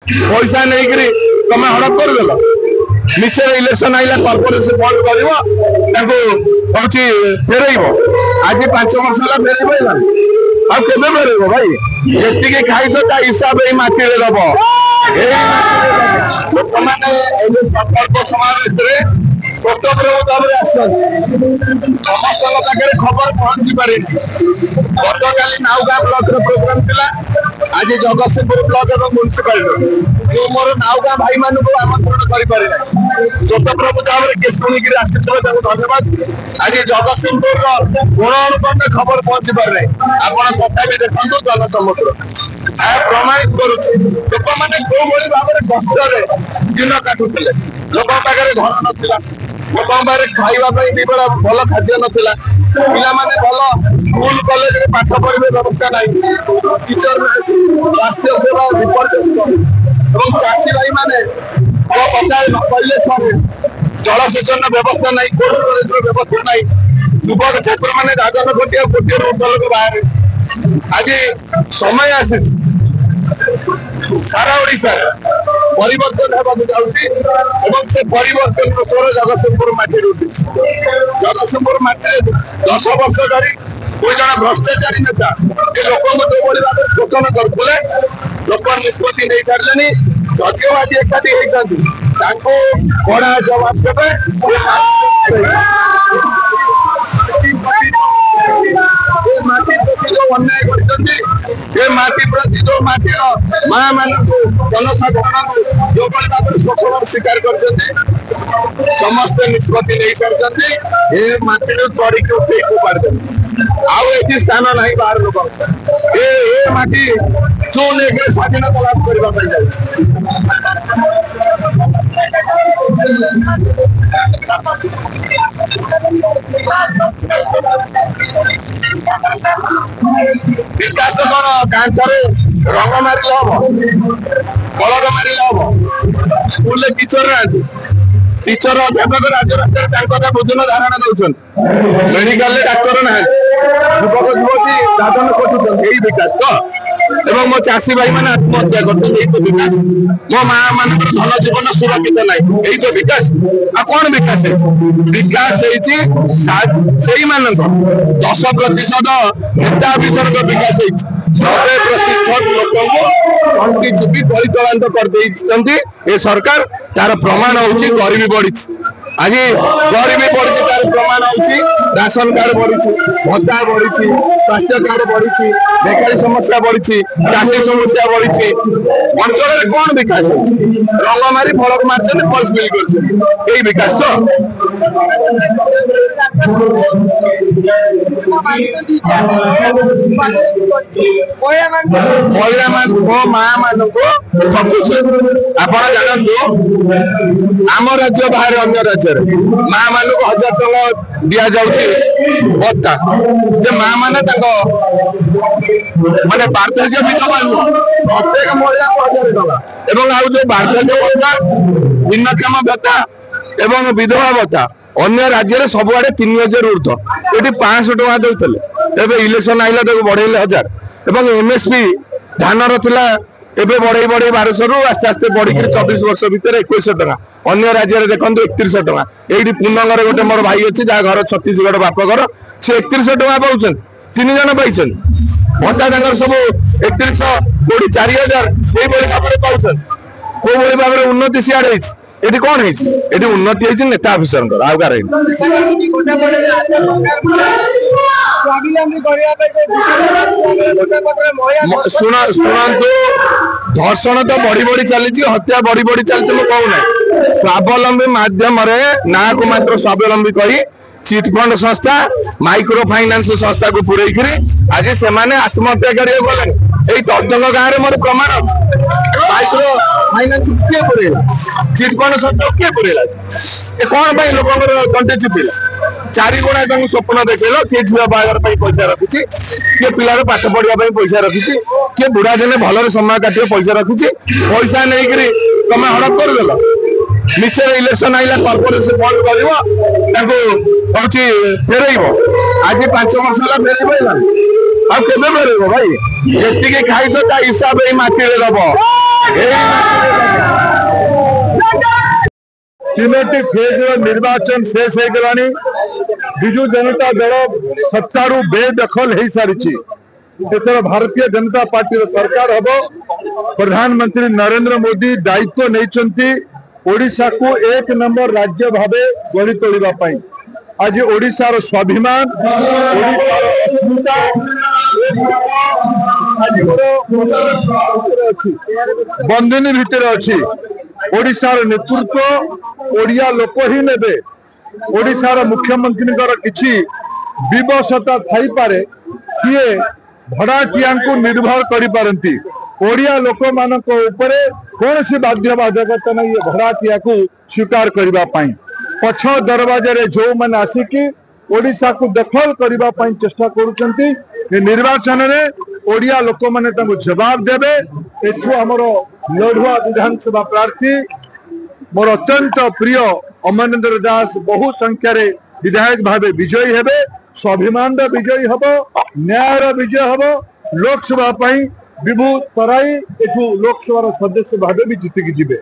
पैसा नहीं तुम हड़प करदेल निश्चय इलेक्शन आईला कॉर्पोरेशन बंद कर फेरब आज 5 वर्ष है फेर आ फेरब भाई जी खाई हिसाब मटी दब लोक मैंने संपर्क समावेश स्वतंत्र भाव समस्त पाखे खबर पहुंची पारे गतकाली नाउगाँ ब्लॉक प्रोग्राम थिला आज जगतसिंहपुर ब्लॉक और म्युनिसिपालिटी मोर नाउगाँ भाई मान आमंत्रण कर स्वतंत्र भाव किए शुणिक धन्यवाद आज जगतसिंहपुर गुण अनुकरण खबर पहुंची पारे आप तथापि देखो जनसमुद्र प्रमाणित करुच्ची लोक मैंने कौ भाव में कष्ट दिन काटुले लोक पाखे घर नाला लोक पाखे खावाई दिबेला भल खाद्य नाला पिला माने भल स्कूल कॉलेज में पाठ पढ़े व्यवस्था नहीं टीचर स्वास्थ्य सेवा विपर्यस्त चाषी भाई माने पचार नकले सब जलसेचन व्यवस्था नहीं कोल्ड स्टोरेज व्यवस्था नहीं युवक छात्र मैंने दादन कोटी कोटी लोक बाहर आज समय आसी सारा ओडिशा परिवर्तन होगा जाऊँगी से परिवर्तन स्वर जगतसिंहपुर माटी उठी जगतसिंहपुर माटी 10 वर्ष धरी कोई जन भ्रष्टाचारी नेता लोक भाव शोषण करते लोक निष्पत्ति नहीं सारे जदिव आज एकाठी होती कड़ा जवाब देवे अन्याय करती प्रति जो माटी माँ मान जनसाधारण जो भाव शोषण शिकार कर समस्त निष्पत्ति नहीं सारी माटी चढ़ी उठे पारे आई स्थान ना बाहर लोक माटी चून एक स्वाधीनता लाभ करने विकास कौन कांथरे रंग मारे हम कलर मारे हम स्कूल टीचर ना टीचर अध्यापक राजरास्तार बुझुन धारणा दौरान मेडिकल डाक्तर ना युवक युवती दादन खटुन यही विकास तो एवं मो चाषी भाई मैंने आत्महत्या करते तो विकास मो माँ मान धन जीवन सुरक्षित ना यही तो विकास आ कौन विकास विकास से मान 10% नेता विसर्ग विकास 90% लोक चुपी परिचालित कर सरकार तार प्रमाण हूँ गरीबी बढ़ी आज गरीबी बढ़ी तार प्रमाण हूँ राशन कार्ड बढ़ी भत्ता बढ़ी स्वास्थ्य कार्ड बढ़ी बेकारी समस्या बढ़ी चाषी समस्या बढ़ी अंचल कौन विकास रंग मारी फलक मार्च पल्स बिल कर विकास महिला माँ मान आप जानतु आम राज्य बाहर अन्य राज्य माँ मान 1000 टଙ୍କା दि जाऊँ भत्ता जे माँ मैंने माने वार्धक्य विधवा प्रत्येक महिला को 1000 टଙ୍କା एवं आउ जो वार्धक्य भत्ता भिन्नक्षम भत्ता एवं विधवा भत्ता अन्य राज्य में सबुआड़े 3000 ऊर्ध ये 500 टଙ୍କା दौले एवं इलेक्शन आइला बढ़ेले 1000 एवं एमएसपी धान रहा एवं बढ़े 1200 रु आस्ते आस्ते बढ़ी 24 वर्ष भितर 2100 टଙ୍କା अन्य राज्य में देखो 3100 टଙ୍କା ये पूर्णगर गोटे मोर भाई अच्छे जहाँ घर छत्तीसगढ़ बाप घर से 3100 टଙ୍କା पाँच 3 जन पाई भत्ता सब 3100 कोड़ी 4000 भाव में पाँच कौ भाव में उन्नति सियाड़े ये कौन है ये उन्नति है नेता अफिसर आगार शुणु धर्षण तो बढ़ी बढ़ी चली हत्या बढ़ी बढ़ी चलती मुझे कहूना स्वावलंबी माध्यम ना को मात्र स्वावलंबी कही चिटफंड संस्था माइक्रो फाइनान्स संस्था को पुरे आज से आत्महत्या कर तर्जंग गाँव में मोर प्रमाण माइक्रो फाइनान्स किए पुरेला चिटफंड संस्था किए पुरेला ये कौन लोक कंटे चिपिला 4 गुणा स्वप्न देखेल किए झील बाहर पैसा रखी किए पिलार पाठ पढ़ाई पैसा रखी किए बुढ़ा दिने भल समय काटे पैसा रखी पैसा नहीं तुम हड़प करदेल निश्चय इलेक्शन आईला कॉर्पोरेशन बंद कर फेरब आज 5 वर्ष है फेर आ फेरब भाई जी खाई हिसाब मटी दब तीनोटी फेज निर्वाचन शेष हो गलानी। बिजु जनता दल सत्तारू बेदखल हो सारी। एथर भारतीय जनता पार्टी सरकार हम। प्रधानमंत्री नरेंद्र मोदी दायित्व नहीं ओडिशा को एक नंबर राज्य भावे गढ़ी तोड़ापी। आज ओडिशार स्वाभिमान ओडिशार अस्मिता बंदिनी भितर अच्छी। ओडिशार नेतृत्व ओडिया लोक ही नेबे। ओडिशार मुख्यमंत्री किछि विवशता थाई पारे सीए भड़ाटिया निर्भर करि पारंती। ओडिया लोक मानक उपरे कौन सी बाध्यबाधकता नहीं ये भड़ाटिया को स्वीकार करबा पई। पछ दरवाजे जो मैंने आसिकी ओडिशा को दखल करने चेष्टा करुचंती। निर्वाचन में ओडिया लोक मैंने जवाब देवे। एठू आमर लड़ुआ विधानसभा प्रार्थी मोर अत्यंत प्रिय अमरेंद्र दास बहु संख्यार विधायक भावे विजयी हेबे। स्वाभिमान विजयी हम, न्यायर विजय हम। लोकसभा विभू तराई एठू लोकसभा सदस्य भावे भी जीतिकी जीवे।